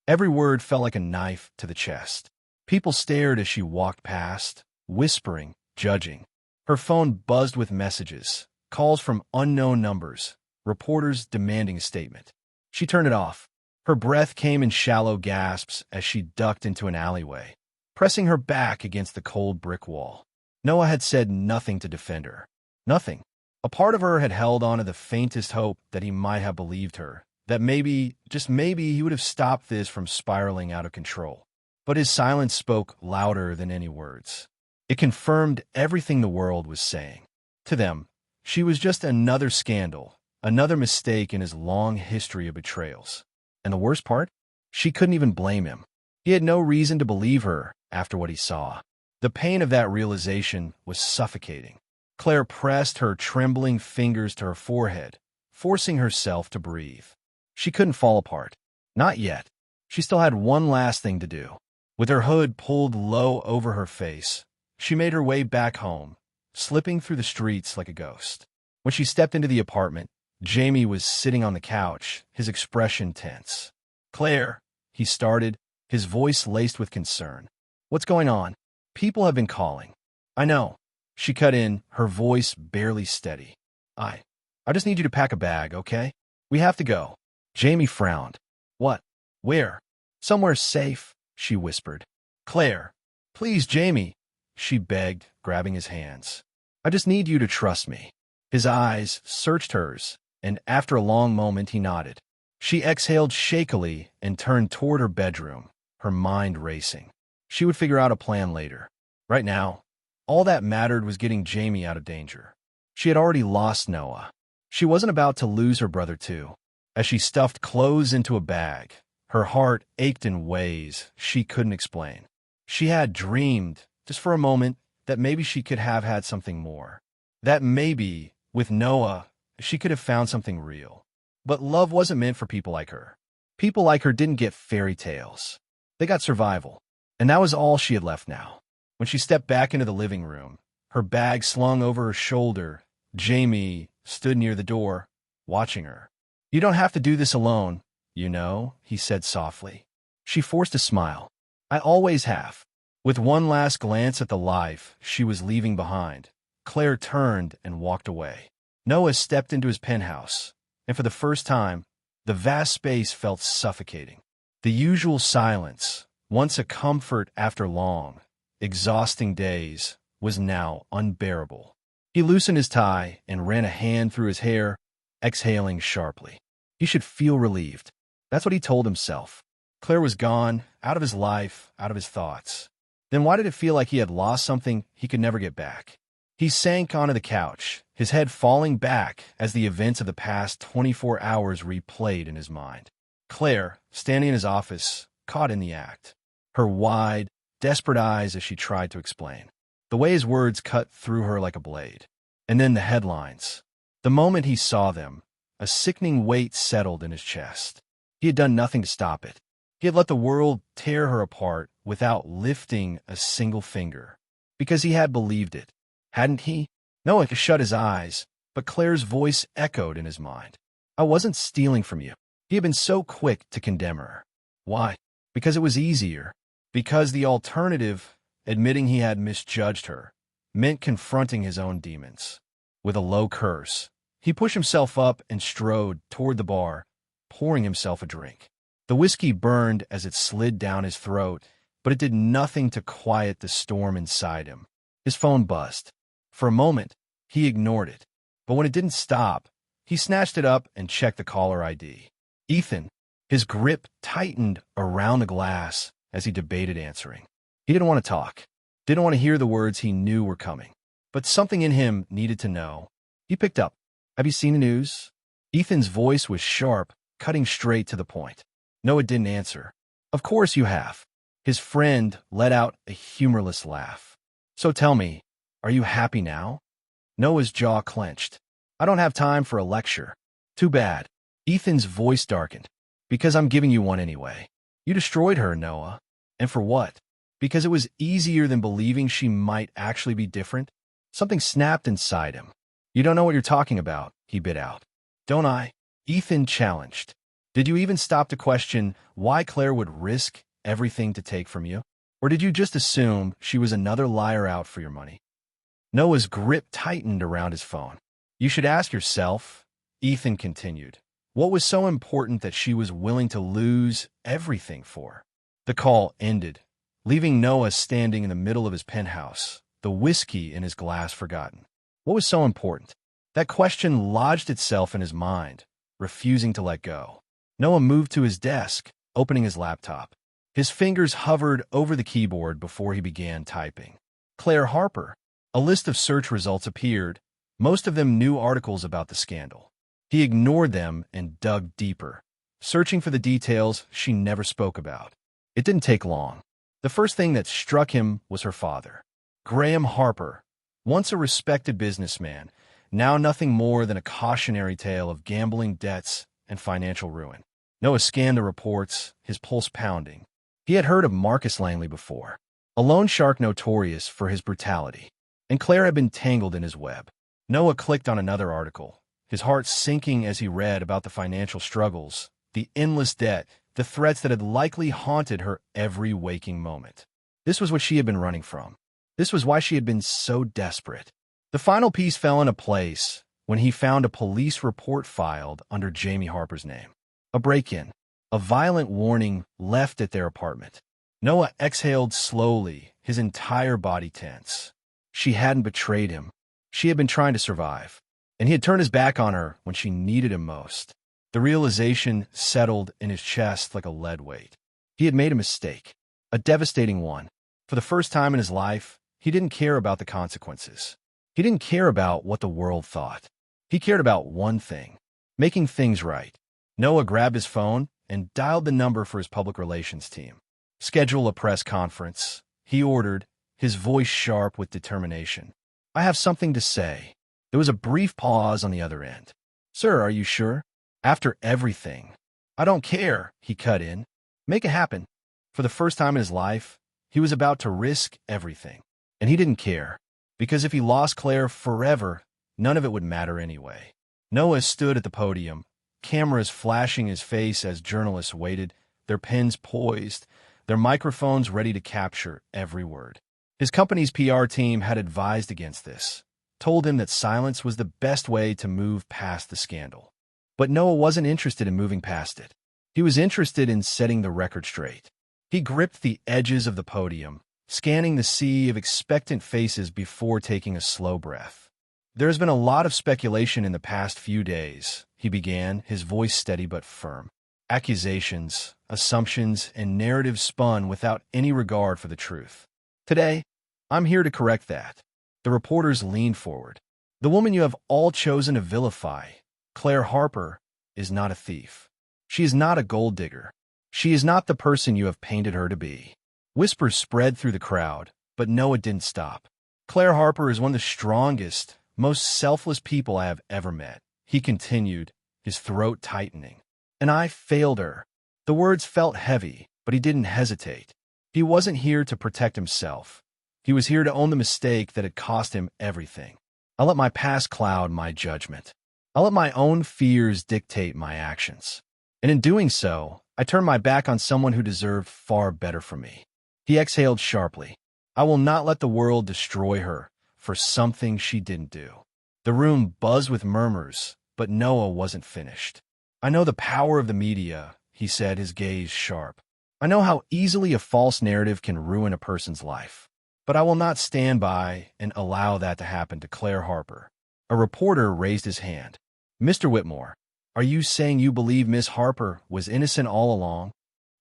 Every word felt like a knife to the chest. People stared as she walked past, whispering, judging. Her phone buzzed with messages, calls from unknown numbers, reporters demanding a statement. She turned it off. Her breath came in shallow gasps as she ducked into an alleyway, pressing her back against the cold brick wall. Noah had said nothing to defend her. Nothing. A part of her had held on to the faintest hope that he might have believed her, that maybe, just maybe, he would have stopped this from spiraling out of control. But his silence spoke louder than any words. It confirmed everything the world was saying. To them, she was just another scandal, another mistake in his long history of betrayals. And the worst part? She couldn't even blame him. He had no reason to believe her after what he saw. The pain of that realization was suffocating. Claire pressed her trembling fingers to her forehead, forcing herself to breathe. She couldn't fall apart. Not yet. She still had one last thing to do. With her hood pulled low over her face, she made her way back home, slipping through the streets like a ghost. When she stepped into the apartment, Jamie was sitting on the couch, his expression tense. "Claire," he started, his voice laced with concern. "What's going on?" "People have been calling." "I know." She cut in, her voice barely steady. I just need you to pack a bag, okay? We have to go." Jamie frowned. "What? Where?" "Somewhere safe," she whispered. "Claire." "Please, Jamie," she begged, grabbing his hands. "I just need you to trust me." His eyes searched hers, and after a long moment he nodded. She exhaled shakily and turned toward her bedroom, her mind racing. She would figure out a plan later. Right now, all that mattered was getting Jamie out of danger. She had already lost Noah. She wasn't about to lose her brother too. As she stuffed clothes into a bag, her heart ached in ways she couldn't explain. She had dreamed, just for a moment, that maybe she could have had something more. That maybe, with Noah, she could have found something real. But love wasn't meant for people like her. People like her didn't get fairy tales. They got survival. And that was all she had left now. When she stepped back into the living room, her bag slung over her shoulder, Jamie stood near the door, watching her. "You don't have to do this alone, you know," he said softly. She forced a smile. "I always have." With one last glance at the life she was leaving behind, Claire turned and walked away. Noah stepped into his penthouse, and for the first time, the vast space felt suffocating. The usual silence, once a comfort after long, exhausting days, was now unbearable. He loosened his tie and ran a hand through his hair, exhaling sharply. He should feel relieved. That's what he told himself. Claire was gone, out of his life, out of his thoughts. Then why did it feel like he had lost something he could never get back? He sank onto the couch, his head falling back as the events of the past 24 hours replayed in his mind. Claire, standing in his office, caught in the act. Her wide, desperate eyes as she tried to explain. The way his words cut through her like a blade. And then the headlines. The moment he saw them, a sickening weight settled in his chest. He had done nothing to stop it. He had let the world tear her apart without lifting a single finger. Because he had believed it. Hadn't he? Noah could shut his eyes, but Claire's voice echoed in his mind. I wasn't stealing from you. He had been so quick to condemn her. Why? Because it was easier. Because the alternative, admitting he had misjudged her, meant confronting his own demons. With a low curse, he pushed himself up and strode toward the bar, pouring himself a drink. The whiskey burned as it slid down his throat, but it did nothing to quiet the storm inside him. His phone buzzed. For a moment, he ignored it, but when it didn't stop, he snatched it up and checked the caller ID. Ethan. His grip tightened around the glass as he debated answering. He didn't want to talk, didn't want to hear the words he knew were coming, but something in him needed to know. He picked up. Have you seen the news? Ethan's voice was sharp, cutting straight to the point. Noah didn't answer. Of course you have. His friend let out a humorless laugh. So tell me, are you happy now? Noah's jaw clenched. I don't have time for a lecture. Too bad. Ethan's voice darkened. Because I'm giving you one anyway. You destroyed her, Noah. And for what? Because it was easier than believing she might actually be different? Something snapped inside him. You don't know what you're talking about, he bit out. Don't I? Ethan challenged. Did you even stop to question why Claire would risk everything to take from you? Or did you just assume she was another liar out for your money? Noah's grip tightened around his phone. You should ask yourself, Ethan continued, what was so important that she was willing to lose everything for? The call ended, leaving Noah standing in the middle of his penthouse, the whiskey in his glass forgotten. What was so important? That question lodged itself in his mind, refusing to let go. Noah moved to his desk, opening his laptop. His fingers hovered over the keyboard before he began typing. Claire Harper. A list of search results appeared, most of them new articles about the scandal. He ignored them and dug deeper, searching for the details she never spoke about. It didn't take long. The first thing that struck him was her father. Graham Harper, once a respected businessman, now nothing more than a cautionary tale of gambling debts and financial ruin. Noah scanned the reports, his pulse pounding. He had heard of Marcus Langley before, a loan shark notorious for his brutality. And Claire had been tangled in his web. Noah clicked on another article, his heart sinking as he read about the financial struggles, the endless debt, the threats that had likely haunted her every waking moment. This was what she had been running from. This was why she had been so desperate. The final piece fell into place when he found a police report filed under Jamie Harper's name. A break-in, a violent warning left at their apartment. Noah exhaled slowly, his entire body tense. She hadn't betrayed him. She had been trying to survive, and he had turned his back on her when she needed him most. The realization settled in his chest like a lead weight. He had made a mistake, a devastating one. For the first time in his life, he didn't care about the consequences. He didn't care about what the world thought. He cared about one thing, making things right. Noah grabbed his phone and dialed the number for his public relations team. Schedule a press conference, he ordered, his voice sharp with determination. I have something to say. There was a brief pause on the other end. Sir, are you sure? After everything. I don't care, he cut in. Make it happen. For the first time in his life, he was about to risk everything. And he didn't care. Because if he lost Claire forever, none of it would matter anyway. Noah stood at the podium, cameras flashing his face as journalists waited, their pens poised, their microphones ready to capture every word. His company's PR team had advised against this, told him that silence was the best way to move past the scandal. But Noah wasn't interested in moving past it. He was interested in setting the record straight. He gripped the edges of the podium, scanning the sea of expectant faces before taking a slow breath. There has been a lot of speculation in the past few days, he began, his voice steady but firm. Accusations, assumptions, and narratives spun without any regard for the truth. Today, I'm here to correct that. The reporters leaned forward. The woman you have all chosen to vilify, Claire Harper, is not a thief. She is not a gold digger. She is not the person you have painted her to be. Whispers spread through the crowd, but Noah didn't stop. Claire Harper is one of the strongest, most selfless people I have ever met, he continued, his throat tightening. And I failed her. The words felt heavy, but he didn't hesitate. He wasn't here to protect himself. He was here to own the mistake that had cost him everything. I let my past cloud my judgment. I let my own fears dictate my actions. And in doing so, I turned my back on someone who deserved far better from me. He exhaled sharply. I will not let the world destroy her for something she didn't do. The room buzzed with murmurs, but Noah wasn't finished. I know the power of the media, he said, his gaze sharp. I know how easily a false narrative can ruin a person's life. But I will not stand by and allow that to happen to Claire Harper. A reporter raised his hand. Mr. Whitmore, are you saying you believe Miss Harper was innocent all along?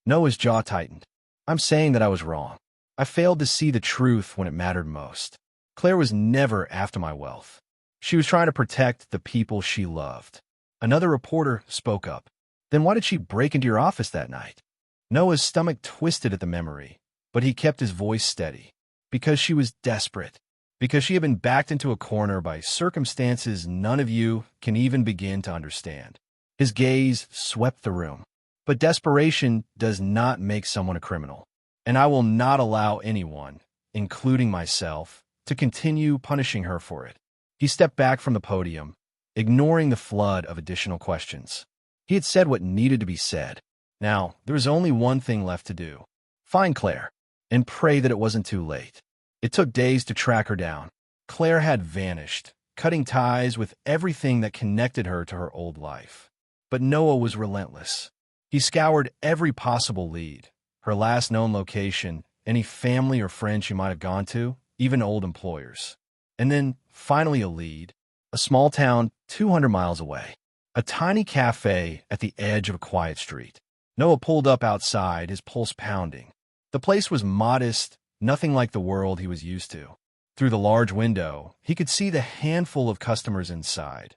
Noah's jaw tightened. I'm saying that I was wrong. I failed to see the truth when it mattered most. Claire was never after my wealth. She was trying to protect the people she loved. Another reporter spoke up. Then why did she break into your office that night? Noah's stomach twisted at the memory, but he kept his voice steady. Because she was desperate. Because she had been backed into a corner by circumstances none of you can even begin to understand. His gaze swept the room. But desperation does not make someone a criminal. And I will not allow anyone, including myself, to continue punishing her for it. He stepped back from the podium, ignoring the flood of additional questions. He had said what needed to be said. Now, there was only one thing left to do. Find Claire, and pray that it wasn't too late. It took days to track her down. Claire had vanished, cutting ties with everything that connected her to her old life. But Noah was relentless. He scoured every possible lead, her last known location, any family or friend she might have gone to, even old employers. And then, finally a lead, a small town 200 miles away. A tiny cafe at the edge of a quiet street. Noah pulled up outside, his pulse pounding. The place was modest, nothing like the world he was used to. Through the large window, he could see the handful of customers inside.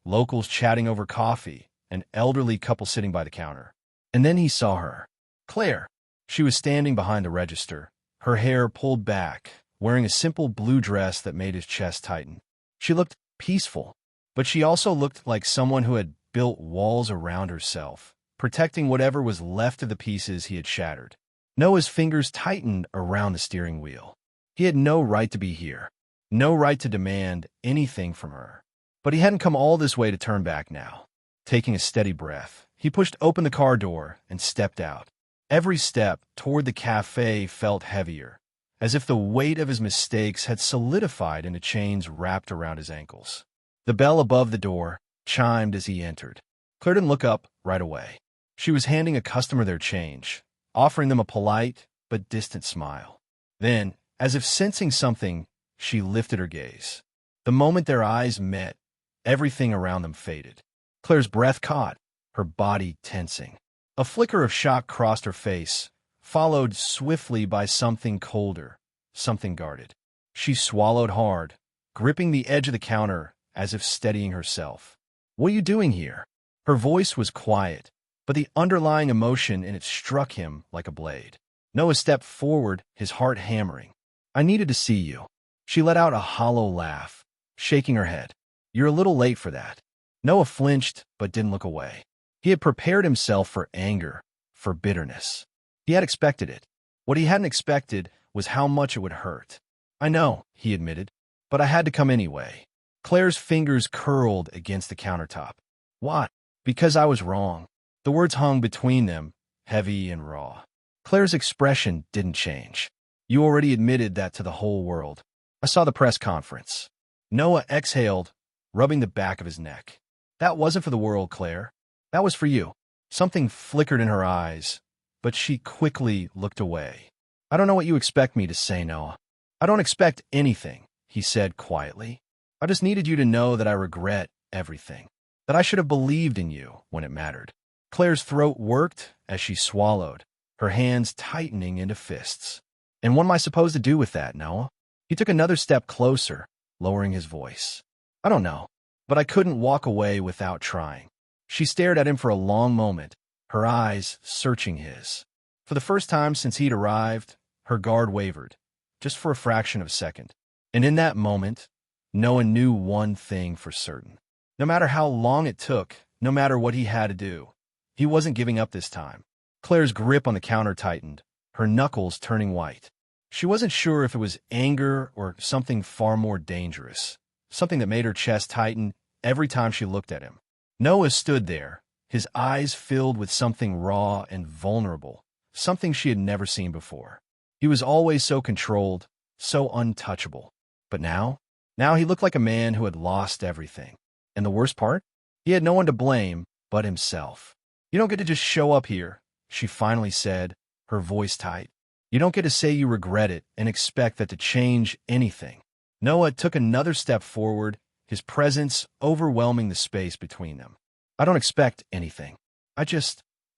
Locals chatting over coffee, an elderly couple sitting by the counter. And then he saw her. Claire. She was standing behind the register, her hair pulled back, wearing a simple blue dress that made his chest tighten. She looked peaceful, but she also looked like someone who had built walls around herself, protecting whatever was left of the pieces he had shattered. Noah's fingers tightened around the steering wheel. He had no right to be here, no right to demand anything from her. But he hadn't come all this way to turn back now. Taking a steady breath, he pushed open the car door and stepped out. Every step toward the cafe felt heavier, as if the weight of his mistakes had solidified into chains wrapped around his ankles. The bell above the door chimed as he entered. Claire didn't look up right away. She was handing a customer their change, offering them a polite but distant smile. Then, as if sensing something, she lifted her gaze. The moment their eyes met, everything around them faded. Claire's breath caught, her body tensing. A flicker of shock crossed her face, followed swiftly by something colder, something guarded. She swallowed hard, gripping the edge of the counter as if steadying herself. "What are you doing here?" Her voice was quiet, but the underlying emotion in it struck him like a blade. Noah stepped forward, his heart hammering. "I needed to see you." She let out a hollow laugh, shaking her head. "You're a little late for that." Noah flinched, but didn't look away. He had prepared himself for anger, for bitterness. He had expected it. What he hadn't expected was how much it would hurt. "I know," he admitted, "but I had to come anyway." Claire's fingers curled against the countertop. "Why?" "Because I was wrong." The words hung between them, heavy and raw. Claire's expression didn't change. "You already admitted that to the whole world. I saw the press conference." Noah exhaled, rubbing the back of his neck. "That wasn't for the world, Claire. That was for you." Something flickered in her eyes, but she quickly looked away. "I don't know what you expect me to say, Noah." "I don't expect anything," he said quietly. I just needed you to know that I regret everything, that I should have believed in you when it mattered. Claire's throat worked as she swallowed, her hands tightening into fists. And what am I supposed to do with that, Noah? He took another step closer, lowering his voice. I don't know, but I couldn't walk away without trying. She stared at him for a long moment, her eyes searching his. For the first time since he'd arrived, her guard wavered, just for a fraction of a second. And in that moment, Noah knew one thing for certain. No matter how long it took, no matter what he had to do, he wasn't giving up this time. Claire's grip on the counter tightened, her knuckles turning white. She wasn't sure if it was anger or something far more dangerous, something that made her chest tighten every time she looked at him. Noah stood there, his eyes filled with something raw and vulnerable, something she had never seen before. He was always so controlled, so untouchable. But now he looked like a man who had lost everything. And the worst part? He had no one to blame but himself. You don't get to just show up here, she finally said, her voice tight. You don't get to say you regret it and expect that to change anything. Noah took another step forward, his presence overwhelming the space between them. I don't expect anything.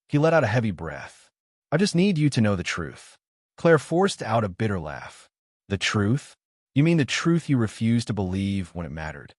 He let out a heavy breath. I just need you to know the truth. Claire forced out a bitter laugh. The truth? You mean the truth you refused to believe when it mattered?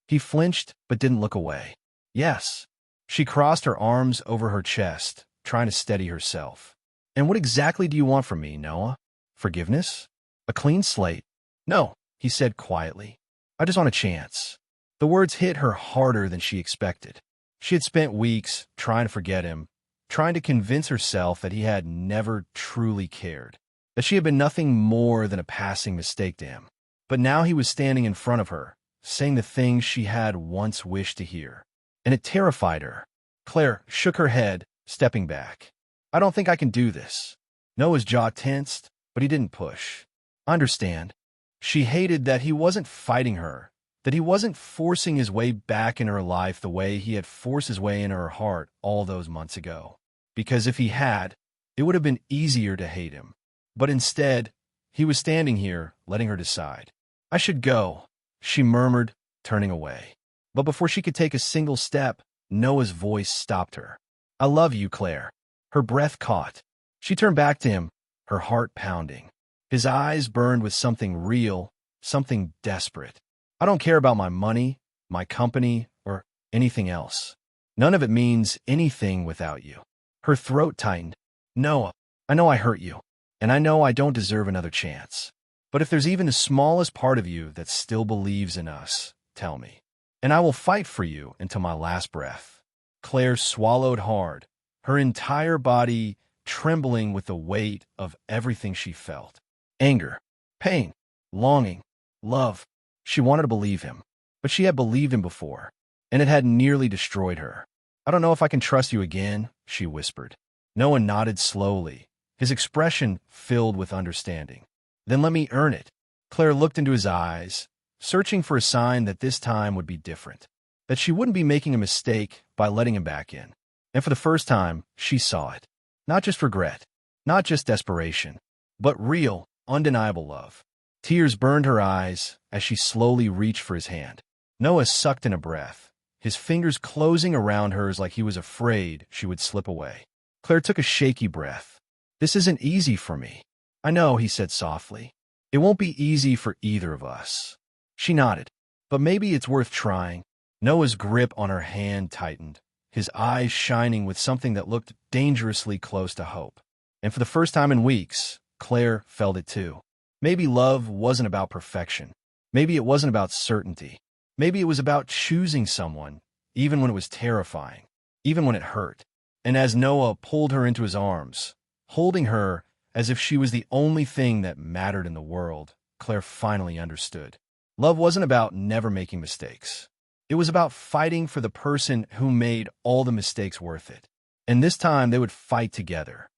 He flinched but didn't look away. Yes. She crossed her arms over her chest, trying to steady herself. And what exactly do you want from me, Noah? Forgiveness? A clean slate? No, he said quietly. I just want a chance. The words hit her harder than she expected. She had spent weeks trying to forget him, trying to convince herself that he had never truly cared, that she had been nothing more than a passing mistake to him. But now he was standing in front of her, saying the things she had once wished to hear. And it terrified her. Claire shook her head, stepping back. I don't think I can do this. Noah's jaw tensed, but he didn't push. I understand. She hated that he wasn't fighting her, that he wasn't forcing his way back in her life the way he had forced his way into her heart all those months ago. Because if he had, it would have been easier to hate him. But instead, he was standing here, letting her decide. I should go, she murmured, turning away. But before she could take a single step, Noah's voice stopped her. I love you, Claire. Her breath caught. She turned back to him, her heart pounding. His eyes burned with something real, something desperate. I don't care about my money, my company, or anything else. None of it means anything without you. Her throat tightened. Noah, I know I hurt you, and I know I don't deserve another chance. But if there's even the smallest part of you that still believes in us, tell me. And I will fight for you until my last breath. Claire swallowed hard, her entire body trembling with the weight of everything she felt. Anger, pain, longing, love. She wanted to believe him, but she had believed him before, and it had nearly destroyed her. I don't know if I can trust you again, she whispered. Noah nodded slowly, his expression filled with understanding. Then let me earn it. Claire looked into his eyes, searching for a sign that this time would be different, that she wouldn't be making a mistake by letting him back in. And for the first time, she saw it. Not just regret, not just desperation, but real, undeniable love. Tears burned her eyes as she slowly reached for his hand. Noah sucked in a breath, his fingers closing around hers like he was afraid she would slip away. Claire took a shaky breath. This isn't easy for me. I know, he said softly. It won't be easy for either of us. She nodded. But maybe it's worth trying. Noah's grip on her hand tightened, his eyes shining with something that looked dangerously close to hope. And for the first time in weeks, Claire felt it too. Maybe love wasn't about perfection. Maybe it wasn't about certainty. Maybe it was about choosing someone, even when it was terrifying, even when it hurt. And as Noah pulled her into his arms, holding her as if she was the only thing that mattered in the world, Claire finally understood. Love wasn't about never making mistakes. It was about fighting for the person who made all the mistakes worth it. And this time they would fight together,